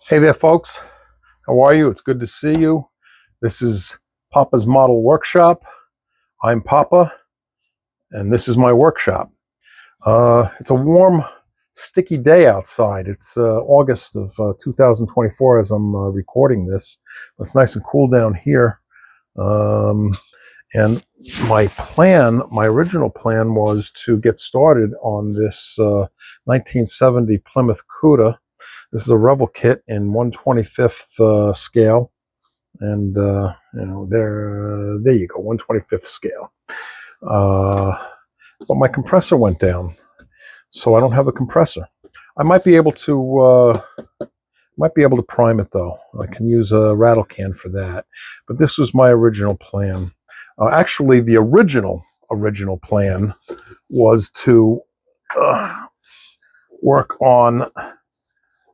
Hey there, folks. How are you? It's good to see you. This is Papa's Model Workshop. I'm Papa, and this is my workshop. It's a warm, sticky day outside. It's August of 2024 as I'm recording this. It's nice and cool down here. And my original plan was to get started on this 1970 Plymouth Cuda. This is a Revel kit in 1/25th scale, and there you go, 1/25th scale. But my compressor went down, so I don't have a compressor. I might be able to prime it though. I can use a rattle can for that. But this was my original plan. Actually, the original plan was to work on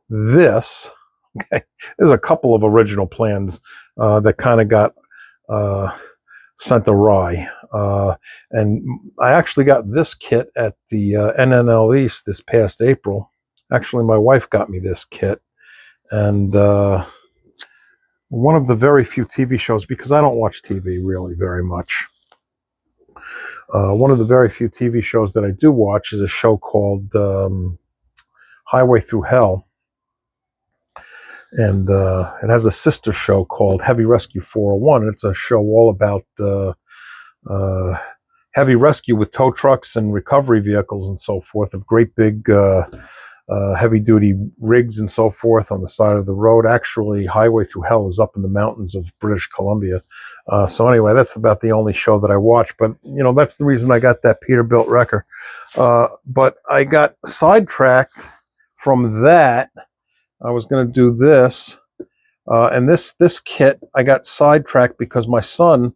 this. Okay, there's a couple of original plans that kind of got sent awry, and I actually got this kit at the NNL East this past April. Actually, my wife got me this kit, and one of the very few TV shows, because I don't watch TV really very much. One of the very few TV shows that I do watch is a show called Highway Through Hell. And it has a sister show called Heavy Rescue 401. And it's a show all about heavy rescue with tow trucks and recovery vehicles and so forth, of great big heavy-duty rigs and so forth on the side of the road. Actually, Highway Through Hell is up in the mountains of British Columbia. So anyway, that's about the only show that I watch. But, you know, that's the reason I got that Peterbilt wrecker. But I got sidetracked from that. I was going to do this, and this kit I got sidetracked because my son,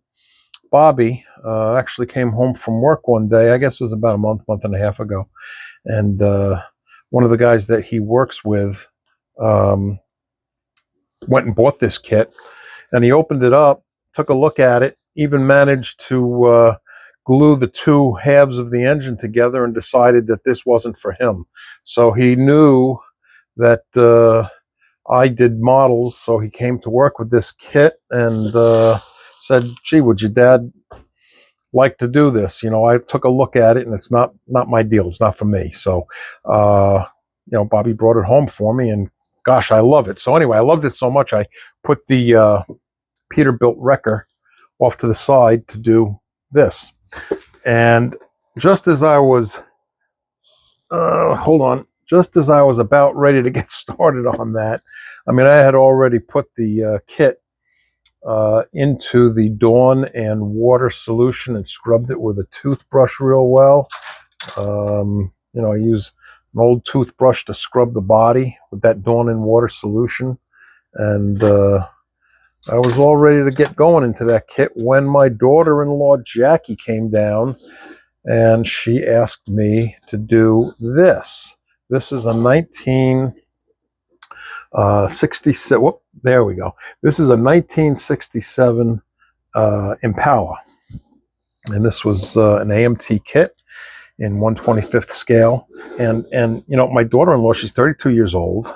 Bobby, actually came home from work one day. I guess it was about a month and a half ago, and one of the guys that he works with went and bought this kit, and he opened it up, took a look at it, even managed to glue the two halves of the engine together, and decided that this wasn't for him. So he knew that I did models, so he came to work with this kit and said, "Gee, would your dad like to do this?" You know, I took a look at it, and it's not my deal. It's not for me. So, you know, Bobby brought it home for me, and gosh, I love it. So anyway, I loved it so much, I put the Peterbilt wrecker off to the side to do this. And just as I was, just as I was about ready to get started on that, I mean, I had already put the kit into the Dawn and water solution and scrubbed it with a toothbrush real well. You know, I use an old toothbrush to scrub the body with that Dawn and water solution. And I was all ready to get going into that kit when my daughter-in-law, Jackie, came down, and she asked me to do this. This is a 1967. Whoop, there we go. This is a 1967 Impala, and this was an AMT kit in 1/25th scale. And you know, my daughter-in-law, she's 32 years old,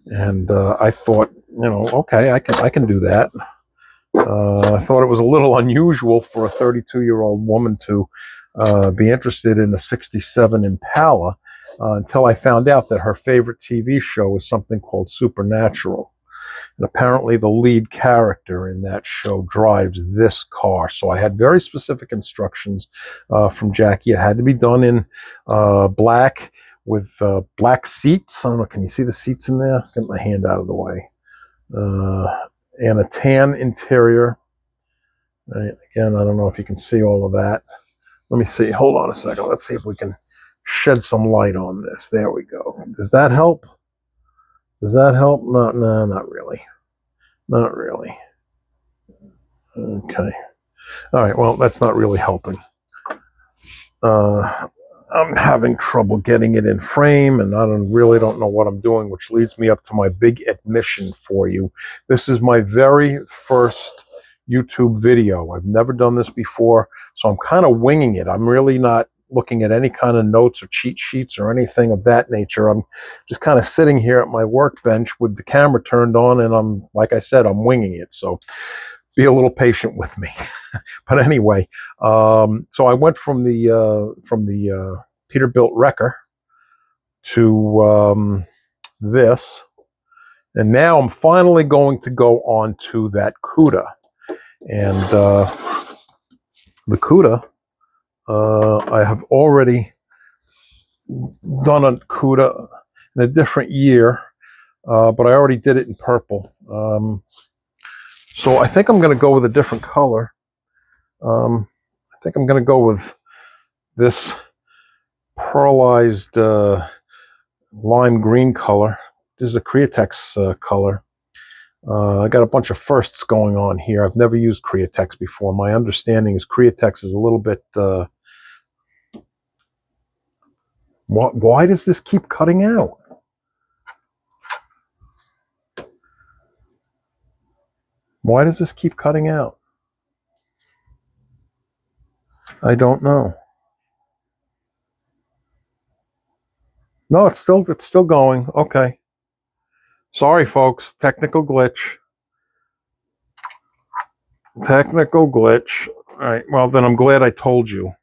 and I thought, you know, okay, I can do that. I thought it was a little unusual for a 32-year-old woman to be interested in a 67 Impala. Until I found out that her favorite TV show was something called Supernatural. And apparently the lead character in that show drives this car. So I had very specific instructions from Jackie. It had to be done in black with black seats. I don't know, can you see the seats in there? Get my hand out of the way. And a tan interior. Again, I don't know if you can see all of that. Let me see. Hold on a second. Let's see if we can shed some light on this. There we go. Does that help? Does that help? No, not really. Not really. Okay. All right. Well, that's not really helping. I'm having trouble getting it in frame, and I really don't know what I'm doing, which leads me up to my big admission for you. This is my very first YouTube video. I've never done this before, so I'm kind of winging it. I'm really not looking at any kind of notes or cheat sheets or anything of that nature. I'm just kind of sitting here at my workbench with the camera turned on, and I'm, like I said, I'm winging it. So be a little patient with me. But anyway, so I went from the Peterbilt Wrecker to this, and now I'm finally going to go on to that CUDA. And the CUDA, I have already done a CUDA in a different year, but I already did it in purple. So I think I'm going to go with a different color. I think I'm going to go with this pearlized lime green color. This is a Createx color. I got a bunch of firsts going on here. I've never used Createx before. My understanding is Createx is a little bit... why does this keep cutting out? Why does this keep cutting out? I don't know. No, it's still going. Okay. Sorry, folks. Technical glitch. Technical glitch. All right. Well, then I'm glad I told you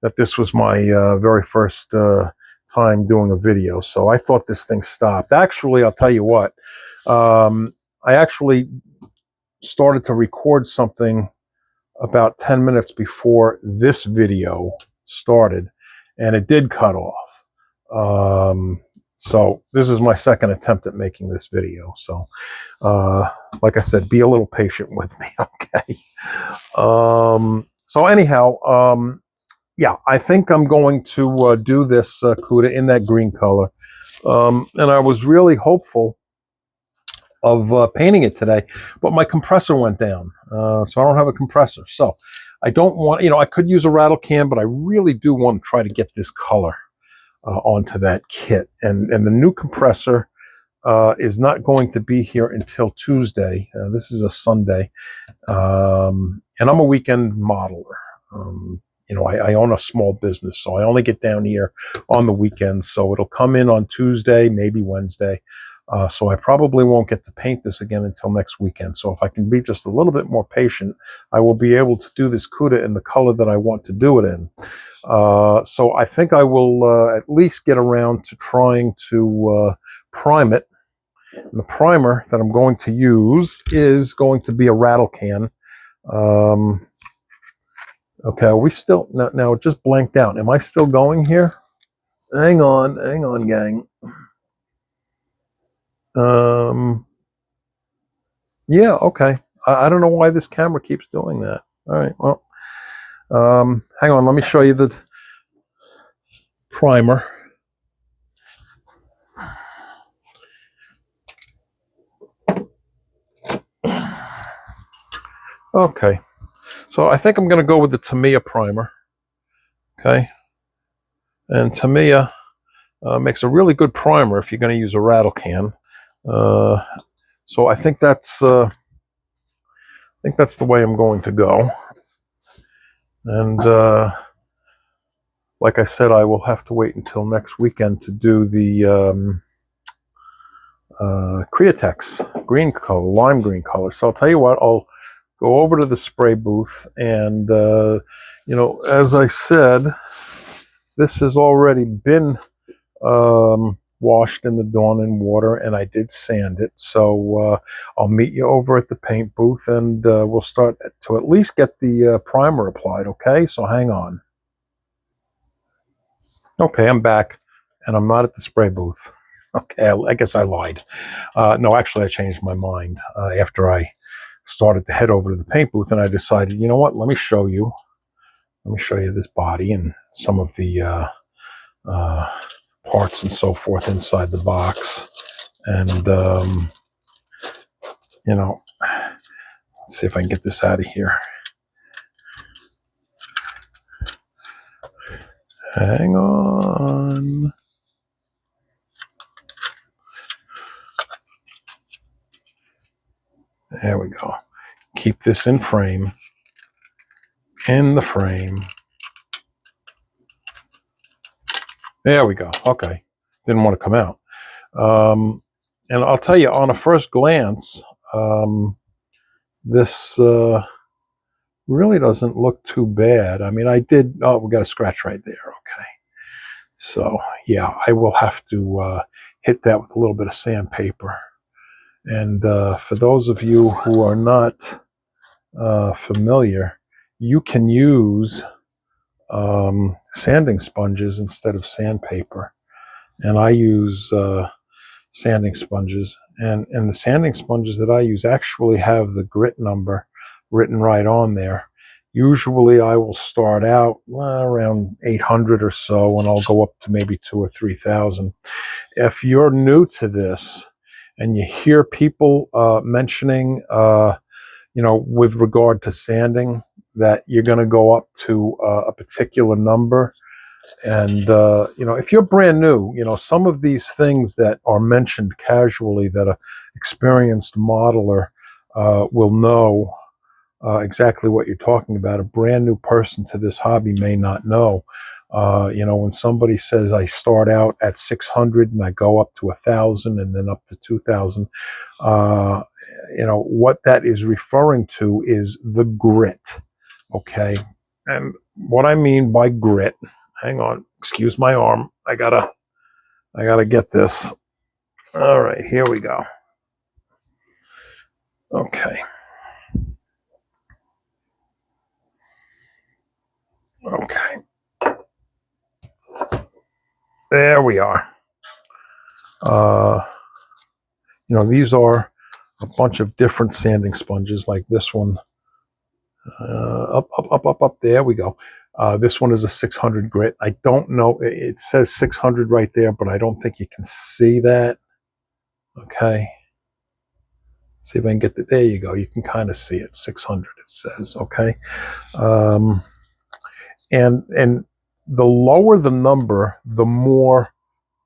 that this was my very first time doing a video. So I thought this thing stopped. Actually, I'll tell you what. I actually started to record something about 10 minutes before this video started, and it did cut off. So this is my second attempt at making this video. So, like I said, be a little patient with me, okay? So anyhow, yeah, I think I'm going to do this CUDA in that green color. And I was really hopeful of painting it today, but my compressor went down. So I don't have a compressor. So I don't want, I could use a rattle can, but I really do want to try to get this color onto that kit. And the new compressor is not going to be here until Tuesday. This is a Sunday. And I'm a weekend modeler. I own a small business, so I only get down here on the weekends. So it'll come in on Tuesday, maybe Wednesday. So I probably won't get to paint this again until next weekend. So if I can be just a little bit more patient, I will be able to do this CUDA in the color that I want to do it in. So I think I will at least get around to trying to prime it. And the primer that I'm going to use is going to be a rattle can. Okay, are we still... Now it just blanked out. Am I still going here? Hang on, gang. Yeah, okay. I don't know why this camera keeps doing that. All right, well, hang on. Let me show you the primer. Okay, so I think I'm going to go with the Tamiya primer. Okay, and Tamiya makes a really good primer if you're going to use a rattle can. So I think that's the way I'm going to go. And like I said, I will have to wait until next weekend to do the Createx green color, lime green color. So I'll tell you what, I'll go over to the spray booth, and as I said, this has already been washed in the Dawn water, and I did sand it. So I'll meet you over at the paint booth, and we'll start to at least get the primer applied, okay? So hang on. Okay, I'm back, and I'm not at the spray booth. Okay, I guess I lied. No, actually, I changed my mind after I started to head over to the paint booth, and I decided, you know what, let me show you this body and some of the parts and so forth inside the box. And let's see if I can get this out of here. Hang on. There we go. Keep this in frame. In the frame. There we go. Okay. Didn't want to come out. And I'll tell you, on a first glance, this really doesn't look too bad. I mean, we got a scratch right there. Okay. So, yeah, I will have to hit that with a little bit of sandpaper. And for those of you who are not familiar, you can use sanding sponges instead of sandpaper. And I use sanding sponges. And the sanding sponges that I use actually have the grit number written right on there. Usually I will start out around 800 or so, and I'll go up to maybe 2,000 or 3,000. If you're new to this and you hear people mentioning, with regard to sanding, that you're going to go up to a particular number, and if you're brand new, some of these things that are mentioned casually that an experienced modeler will know exactly what you're talking about. A brand new person to this hobby may not know. When somebody says I start out at 600 and I go up to 1,000 and then up to 2,000, what that is referring to is the grit. Okay. And what I mean by grit, hang on, excuse my arm. I gotta get this. All right, here we go. Okay. Okay. There we are. These are a bunch of different sanding sponges, like this one. Up. There we go. This one is a 600 grit. I don't know. It says 600 right there, but I don't think you can see that. Okay. See if I can get there you go. You can kind of see it. 600, it says. Okay. And the lower the number, the more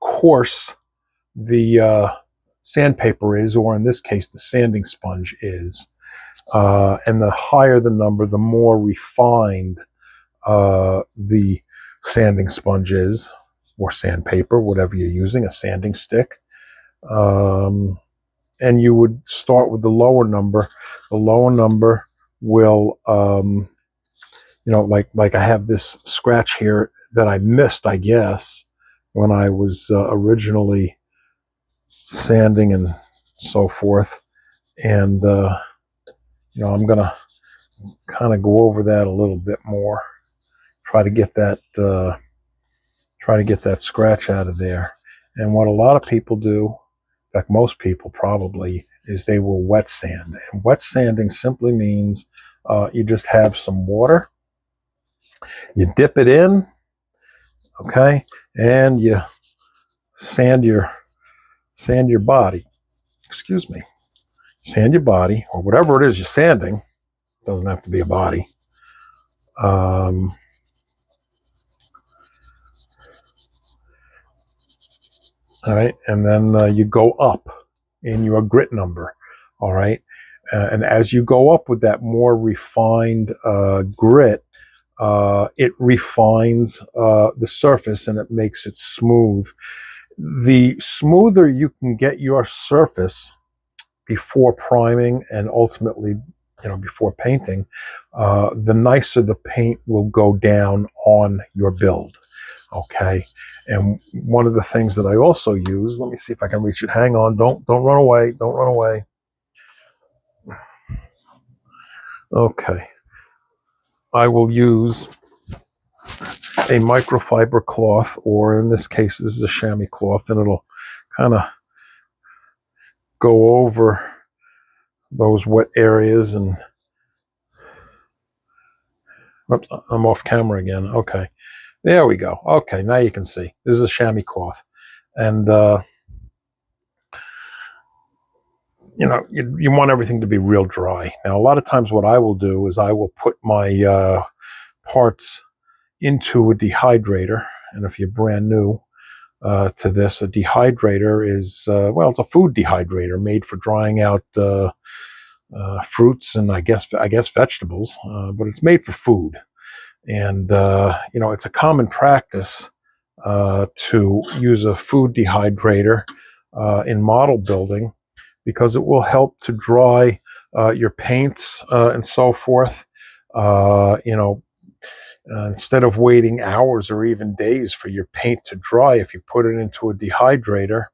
coarse the sandpaper is, or in this case, the sanding sponge is. And the higher the number, the more refined the sanding sponge is, or sandpaper, whatever you're using, a sanding stick. And you would start with the lower number. The lower number will, like I have this scratch here that I missed, I guess, when I was originally sanding and so forth. And, I'm going to kind of go over that a little bit more, try to get that scratch out of there. And what a lot of people do, in fact, most people probably, is they will wet sand. And wet sanding simply means you just have some water, you dip it in, okay, and you sand your body. Excuse me. Sand your body, or whatever it is you're sanding. It doesn't have to be a body. All right, and then you go up in your grit number. All right, and as you go up with that more refined grit, it refines the surface and it makes it smooth. The smoother you can get your surface before priming and ultimately, before painting, the nicer the paint will go down on your build. Okay. And one of the things that I also use, let me see if I can reach it. Hang on. Don't run away. Don't run away. Okay. I will use a microfiber cloth, or in this case, this is a chamois cloth, and it'll kind of go over those wet areas. And oops, I'm off camera again. Okay. There we go. Okay, now you can see. This is a chamois cloth. And, you want everything to be real dry. Now, a lot of times what I will do is I will put my parts into a dehydrator. And if you're brand new to this, a dehydrator is, it's a food dehydrator made for drying out fruits and I guess vegetables, but it's made for food. And, it's a common practice to use a food dehydrator in model building, because it will help to dry your paints and so forth. Instead of waiting hours or even days for your paint to dry, if you put it into a dehydrator,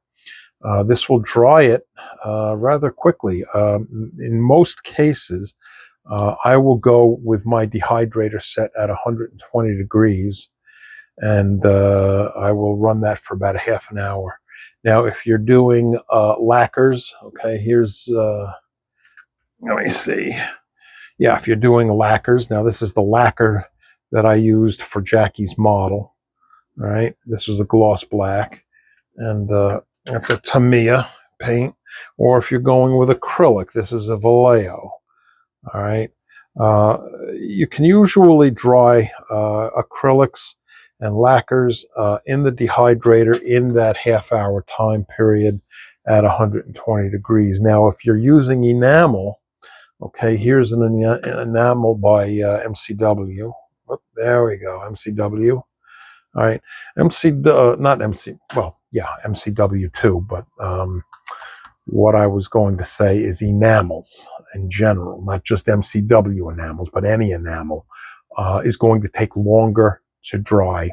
this will dry it rather quickly. In most cases, I will go with my dehydrator set at 120 degrees, and I will run that for about a half an hour. Now, if you're doing lacquers, okay, here's, let me see. Yeah, if you're doing lacquers, now this is the lacquer that I used for Jackie's model. All right, this was a gloss black, and that's a Tamiya paint. Or if you're going with acrylic, this is a Vallejo. All right, you can usually dry acrylics and lacquers in the dehydrator in that half-hour time period at 120 degrees. Now, if you're using enamel, okay, here's an enamel by MCW. Oh, there we go, MCW. All right, MCW too, but what I was going to say is enamels in general, not just MCW enamels, but any enamel is going to take longer to dry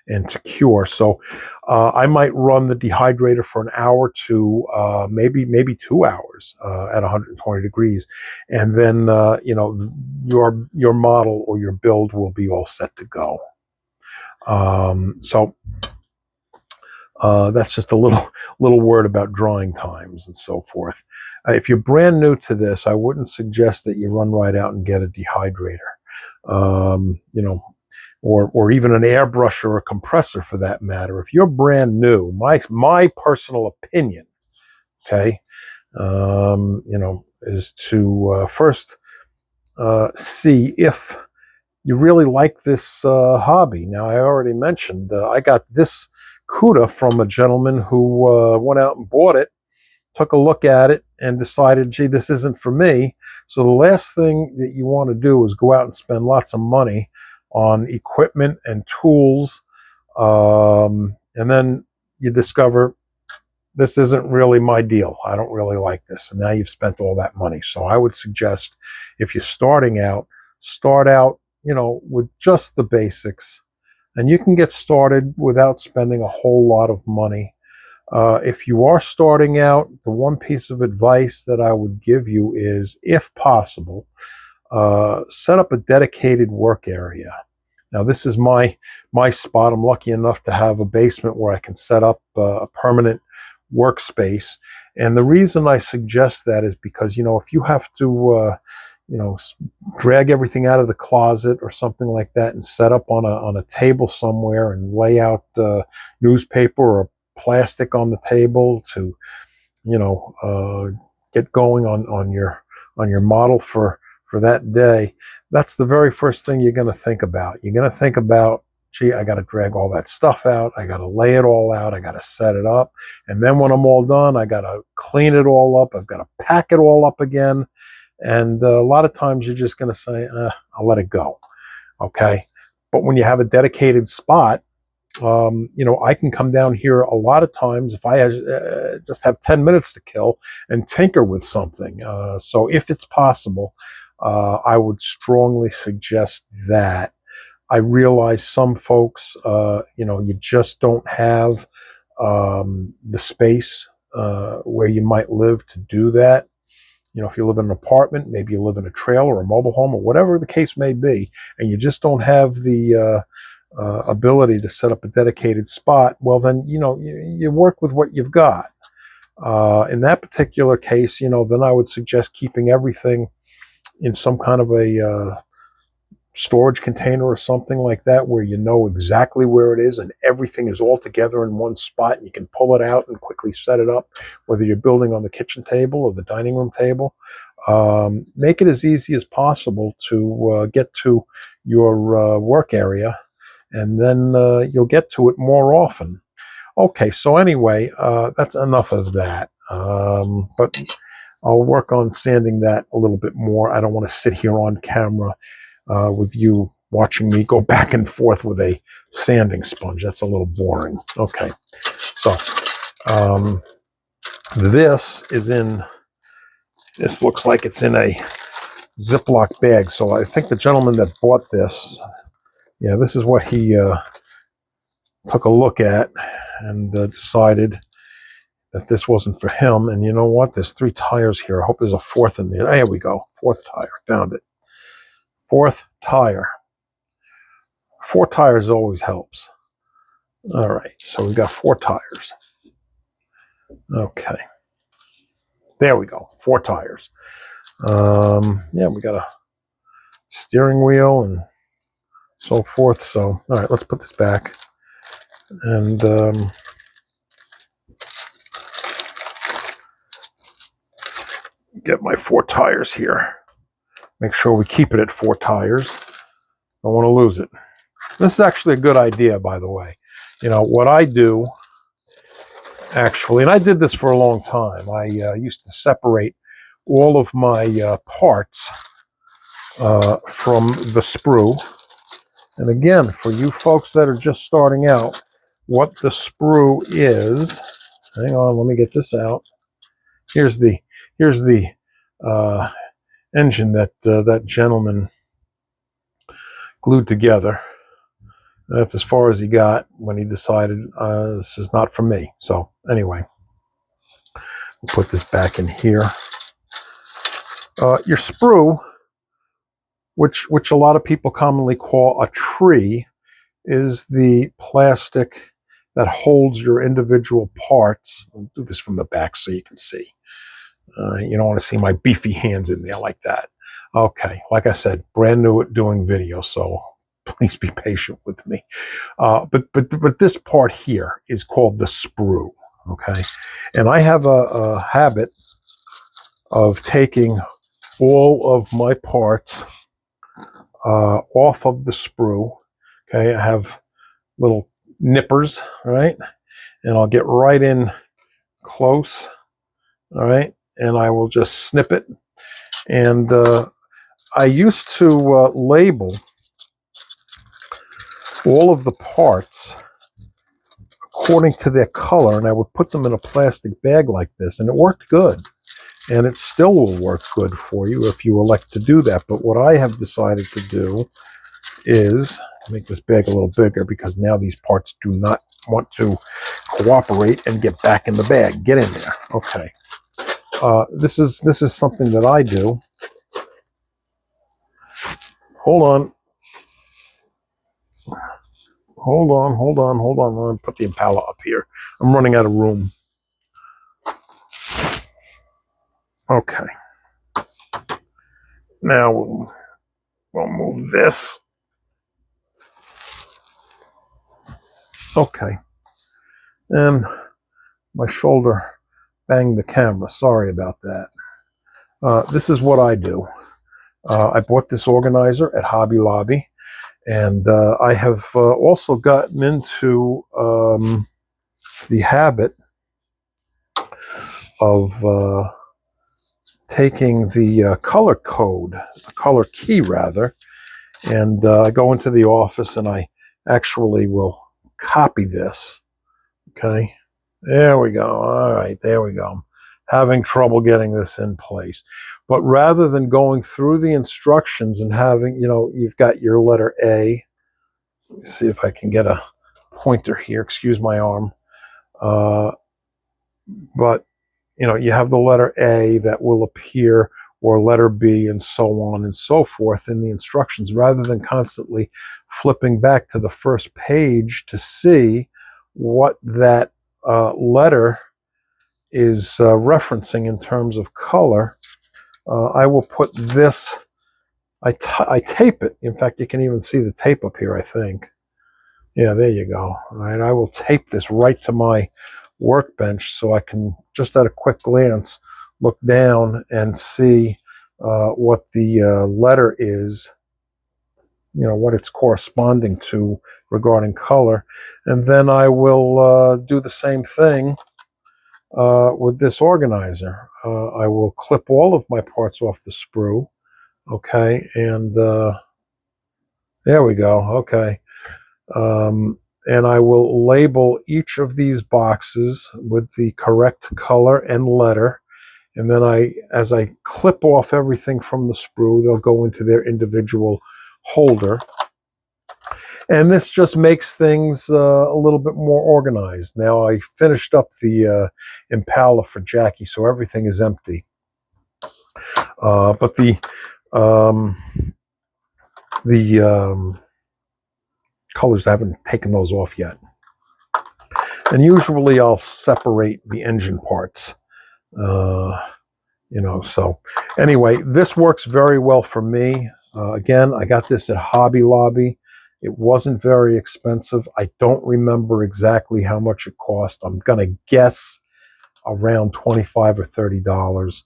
and to cure. So I might run the dehydrator for an hour to maybe 2 hours at 120 degrees, and then your model or your build will be all set to go. That's just a little word about drying times and so forth. If you're brand new to this, I wouldn't suggest that you run right out and get a dehydrator, or even an airbrush or a compressor for that matter. If you're brand new, my personal opinion, okay, is to first see if you really like this hobby. Now, I already mentioned I got this Cuda from a gentleman who went out and bought it, took a look at it, and decided, gee, this isn't for me. So the last thing that you want to do is go out and spend lots of money on equipment and tools, and then you discover this isn't really my deal. I don't really like this. And now you've spent all that money. So I would suggest, if you're starting out, start out, with just the basics. And you can get started without spending a whole lot of money. If you are starting out, the one piece of advice that I would give you is, if possible, set up a dedicated work area. Now, this is my spot. I'm lucky enough to have a basement where I can set up a permanent workspace. And the reason I suggest that is because, if you have to, drag everything out of the closet or something like that and set up on a table somewhere and lay out newspaper or plastic on the table to, get going on your model for that day, that's the very first thing you're going to think about. You're going to think about, gee, I got to drag all that stuff out. I got to lay it all out. I got to set it up. And then when I'm all done, I got to clean it all up. I've got to pack it all up again. And a lot of times you're just going to say, I'll let it go. Okay. But when you have a dedicated spot, I can come down here a lot of times if I just have 10 minutes to kill and tinker with something. So if it's possible, I would strongly suggest that. I realize some folks, you just don't have the space where you might live to do that. If you live in an apartment, maybe you live in a trailer or a mobile home or whatever the case may be, and you just don't have the ability to set up a dedicated spot, well, then, you work with what you've got. In that particular case, then I would suggest keeping everything in some kind of a storage container or something like that, where you know exactly where it is and everything is all together in one spot, and you can pull it out and quickly set it up, whether you're building on the kitchen table or the dining room table. Make it as easy as possible to get to your work area, and then you'll get to it more often. Okay, so anyway, that's enough of that. But I'll work on sanding that a little bit more. I don't want to sit here on camera with you watching me go back and forth with a sanding sponge. That's a little boring. Okay, so this looks like it's in a Ziploc bag. So I think the gentleman that bought this, yeah, this is what he took a look at and decided that this wasn't for him. And you know what? There's 3 tires here. I hope there's a 4th in there. There we go. 4th tire. Found it. 4th tire. 4 tires always helps. All right. So we got 4 tires. Okay. There we go. 4 tires. Yeah, we got a steering wheel and so forth. So, all right, let's put this back. And get my 4 tires here. Make sure we keep it at 4 tires. Don't want to lose it. This is actually a good idea, by the way. You know, what I do, actually, and I did this for a long time. I used to separate all of my parts from the sprue. And again, for you folks that are just starting out, what the sprue is, hang on, let me get this out. Here's the engine that that gentleman glued together. That's as far as he got when he decided this is not for me. So anyway, we'll put this back in here. Your sprue, which a lot of people commonly call a tree, is the plastic that holds your individual parts. I'll do this from the back so you can see. You don't want to see my beefy hands in there like that. Okay, like I said, brand new at doing video, so please be patient with me. But this part here is called the sprue. Okay, and I have a habit of taking all of my parts off of the sprue. Okay, I have little nippers, right? And I'll get right in close, all right? And I will just snip it. And I used to label all of the parts according to their color, and I would put them in a plastic bag like this, and it worked good. And it still will work good for you if you elect to do that. But what I have decided to do is make this bag a little bigger, because now these parts do not want to cooperate and get back in the bag. Get in there. Okay. This is something that I do. Hold on. Hold on. I'm going to put the Impala up here. I'm running out of room. Okay. Now we'll move this. Okay. And my shoulder banged the camera. Sorry about that. This is what I do. I bought this organizer at Hobby Lobby, and I have also gotten into the habit of taking the color code, the color key rather, and I go into the office and I actually will copy this. Okay, there we go. All right, there we go. I'm having trouble getting this in place. But rather than going through the instructions and having, you know, you've got your letter A. Let me see if I can get a pointer here. Excuse my arm. But, you know, you have the letter A that will appear, or letter B, and so on and so forth in the instructions, rather than constantly flipping back to the first page to see what that letter is referencing in terms of color. I will put this, I tape it. In fact, you can even see the tape up here, I think. Yeah, there you go. All right, I will tape this right to my workbench so I can, just at a quick glance, look down and see what the letter is, you know, what it's corresponding to regarding color. And then I will do the same thing with this organizer. I will clip all of my parts off the sprue, okay, and There we go. Okay. And I will label each of these boxes with the correct color and letter. And then as I clip off everything from the sprue, they'll go into their individual holder. And this just makes things a little bit more organized. Now I finished up the Impala for Jackie, so everything is empty. But the colors, I haven't taken those off yet. And usually I'll separate the engine parts. So anyway, this works very well for me. Again, I got this at Hobby Lobby. It wasn't very expensive. I don't remember exactly how much it cost. I'm going to guess around $25 or $30.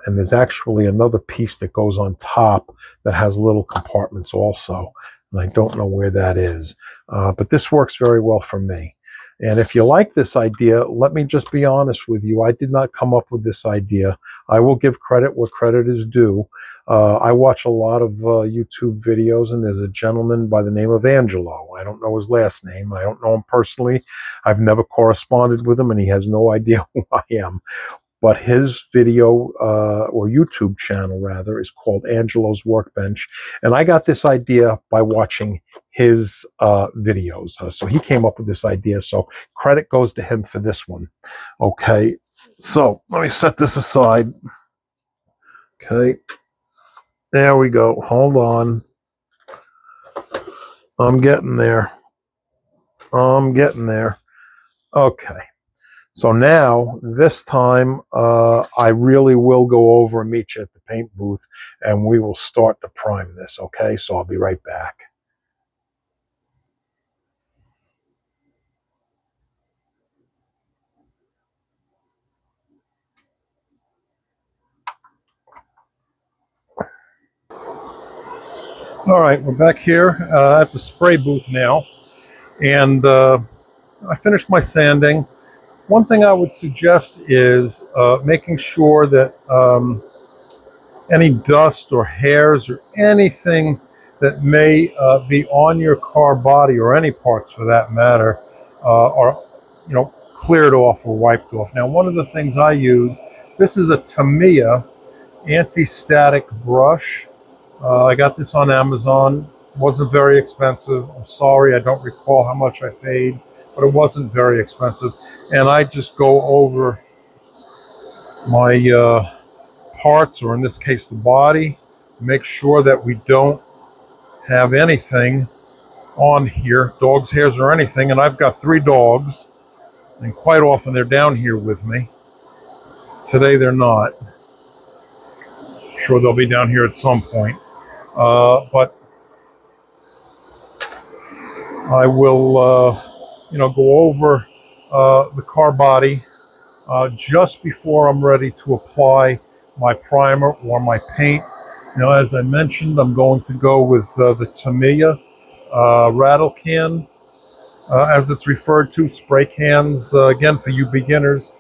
And there's actually another piece that goes on top that has little compartments also. And I don't know where that is. But this works very well for me. And if you like this idea, let me just be honest with you. I did not come up with this idea. I will give credit where credit is due. I watch a lot of YouTube videos, and there's a gentleman by the name of Angelo. I don't know his last name. I don't know him personally. I've never corresponded with him, and he has no idea who I am. But his video, or YouTube channel rather, is called Angelo's Workbench. And I got this idea by watching his videos. So he came up with this idea. So credit goes to him for this one. Okay, so let me set this aside. Okay, there we go. Hold on. I'm getting there. Okay. So now, this time, I really will go over and meet you at the paint booth, and we will start to prime this, okay? So I'll be right back. All right, we're back here at the spray booth now, and I finished my sanding. One thing I would suggest is making sure that any dust or hairs or anything that may be on your car body, or any parts for that matter, are cleared off or wiped off. Now, one of the things I use, this is a Tamiya anti-static brush. I got this on Amazon. Wasn't very expensive. I'm sorry, I don't recall how much I paid, but it wasn't very expensive. And I just go over my parts, or in this case the body, make sure that we don't have anything on here, dog's hairs or anything. And I've got 3 dogs, and quite often they're down here with me. Today they're not. I'm sure they'll be down here at some point. But I will go over the car body just before I'm ready to apply my primer or my paint. As I mentioned, I'm going to go with the Tamiya rattle can, as it's referred to, spray cans. Again, for you beginners,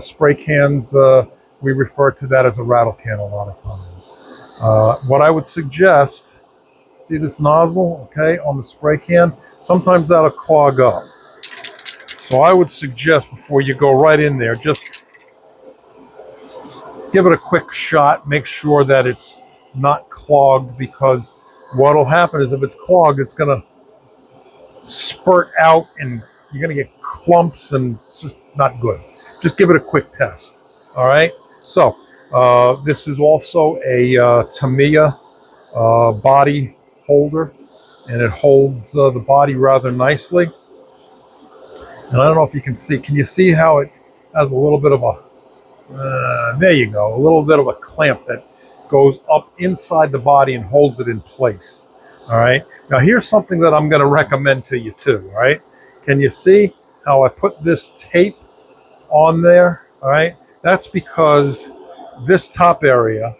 spray cans, we refer to that as a rattle can a lot of times. What I would suggest, see this nozzle, okay, on the spray can? Sometimes that'll clog up. So I would suggest, before you go right in there, just give it a quick shot. Make sure that it's not clogged, because what will happen is if it's clogged, it's going to spurt out and you're going to get clumps, and it's just not good. Just give it a quick test. All right. So this is also a Tamiya body holder, and it holds the body rather nicely. And I don't know if you can see. Can you see how it has a little bit of a, there you go, a little bit of a clamp that goes up inside the body and holds it in place. All right. Now here's something that I'm going to recommend to you too. All right. Can you see how I put this tape on there? All right. That's because this top area,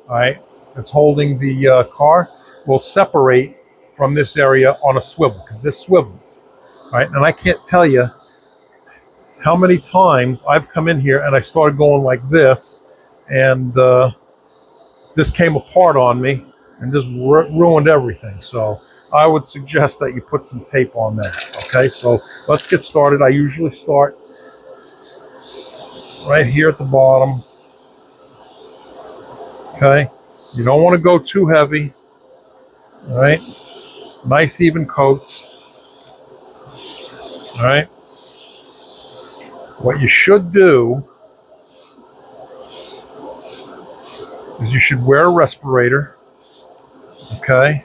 all right, that's holding the car will separate from this area on a swivel, because this swivels. All right. And I can't tell you how many times I've come in here and I started going like this, and this came apart on me, and just ruined everything. So I would suggest that you put some tape on that. Okay, so let's get started. I usually start right here at the bottom. Okay, you don't want to go too heavy. All right, nice even coats. All right, what you should do is you should wear a respirator. Okay,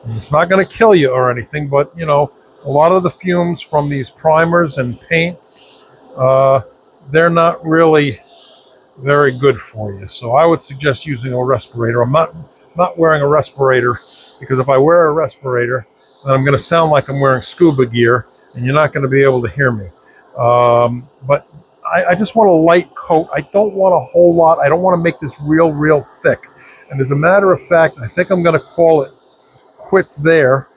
and it's not going to kill you or anything, but you know, a lot of the fumes from these primers and paints, they're not really very good for you. So I would suggest using a respirator. I'm not wearing a respirator because if I wear a respirator, then I'm going to sound like I'm wearing scuba gear, and you're not going to be able to hear me. But I just want a light coat. I don't want a whole lot. I don't want to make this real thick. And as a matter of fact, I think I'm going to call it quits there.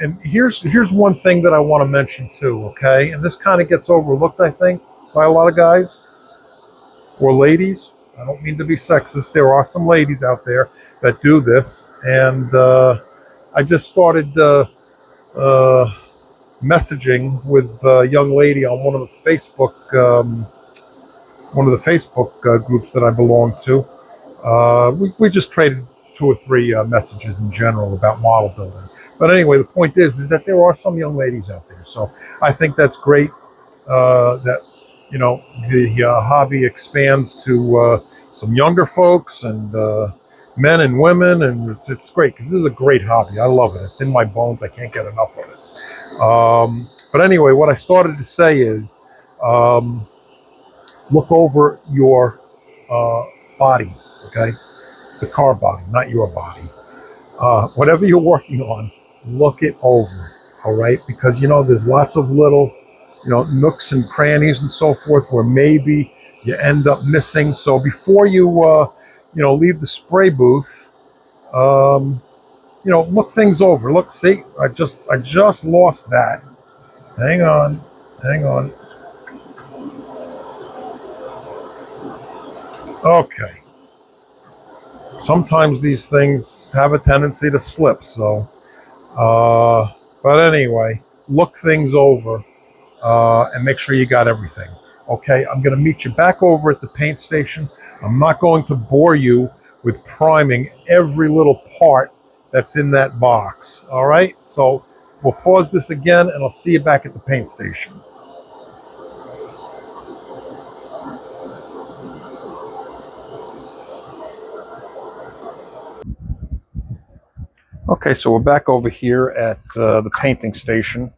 And here's one thing that I want to mention too, okay? And this kind of gets overlooked, I think, by a lot of guys or ladies. I don't mean to be sexist. There are some ladies out there that do this. And I just started messaging with a young lady on one of the Facebook groups that I belong to. We just traded 2 or 3 messages in general about model building. But anyway, the point is that there are some young ladies out there. So I think that's great that, you know, the hobby expands to some younger folks and men and women. And it's great because this is a great hobby. I love it. It's in my bones. I can't get enough of it. But anyway, what I started to say is look over your body, okay? The car body, not your body. Whatever you're working on, look it over, all right? Because, you know, there's lots of little, you know, nooks and crannies and so forth where maybe you end up missing. So before you, you know, leave the spray booth, you know, look things over. Look, see, I just lost that. Hang on. Okay. Sometimes these things have a tendency to slip, so but anyway, look things over and make sure you got everything. Okay, I'm going to meet you back over at the paint station. I'm not going to bore you with priming every little part that's in that box. All right, so we'll pause this again and I'll see you back at the paint station. Okay, so we're back over here at the painting station.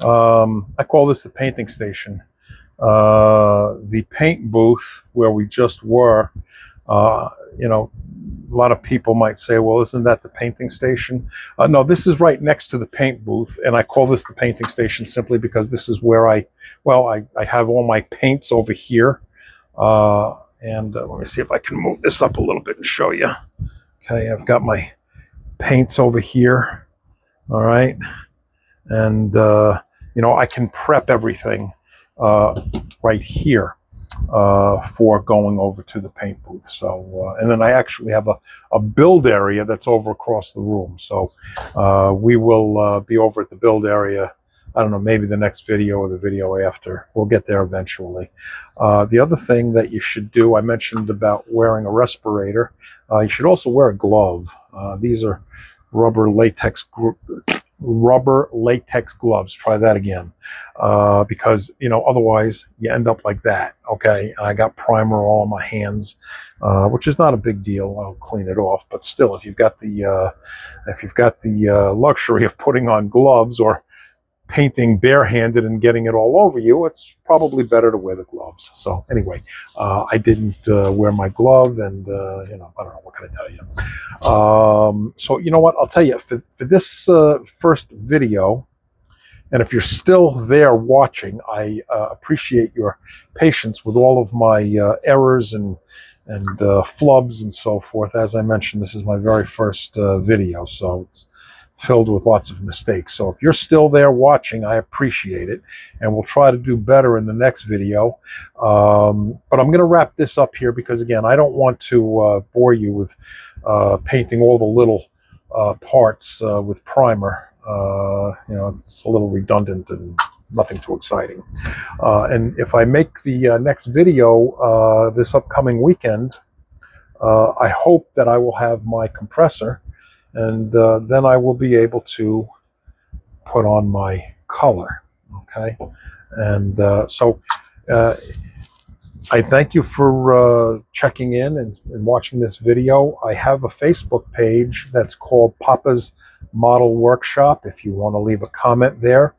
I call this the painting station. The paint booth where we just were, you know, a lot of people might say, well, isn't that the painting station? No, this is right next to the paint booth, and I call this the painting station simply because this is where I have all my paints over here. And let me see if I can move this up a little bit and show you. Okay, I've got my paints over here. All right. And, you know, I can prep everything right here for going over to the paint booth. So, and then I actually have a build area that's over across the room. So we will be over at the build area. I don't know, maybe the next video or the video after. We'll get there eventually. The other thing that you should do, I mentioned about wearing a respirator. You should also wear a glove. These are rubber latex gloves. Try that again, because, you know, otherwise you end up like that. Okay, and I got primer all on my hands, which is not a big deal. I'll clean it off, but still, if you've got the luxury of putting on gloves or painting barehanded and getting it all over you, it's probably better to wear the gloves. So anyway, I didn't wear my glove, and you know, I don't know, what can I tell you? So you know what, I'll tell you, for this first video, and if you're still there watching, I appreciate your patience with all of my errors and flubs and so forth. As I mentioned, this is my very first video, so it's filled with lots of mistakes. So if you're still there watching, I appreciate it, and we'll try to do better in the next video. But I'm going to wrap this up here because, again, I don't want to bore you with painting all the little parts with primer. It's a little redundant and nothing too exciting. And if I make the next video this upcoming weekend, I hope that I will have my compressor, and then I will be able to put on my color. Okay, and so I thank you for checking in and watching this video. I have a Facebook page that's called Papa's Model Workshop. If you want to leave a comment there,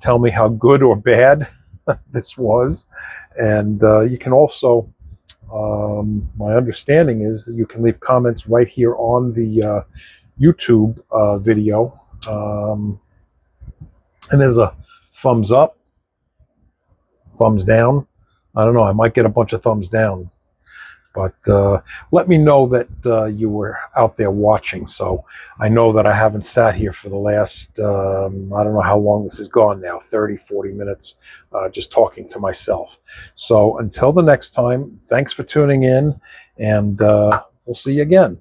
tell me how good or bad this was. And you can also, my understanding is that you can leave comments right here on the YouTube video. And there's a thumbs up, thumbs down. I don't know, I might get a bunch of thumbs down. But let me know that you were out there watching. So I know that I haven't sat here for the last, I don't know how long this has gone now, 30, 40 minutes, just talking to myself. So until the next time, thanks for tuning in, and we'll see you again.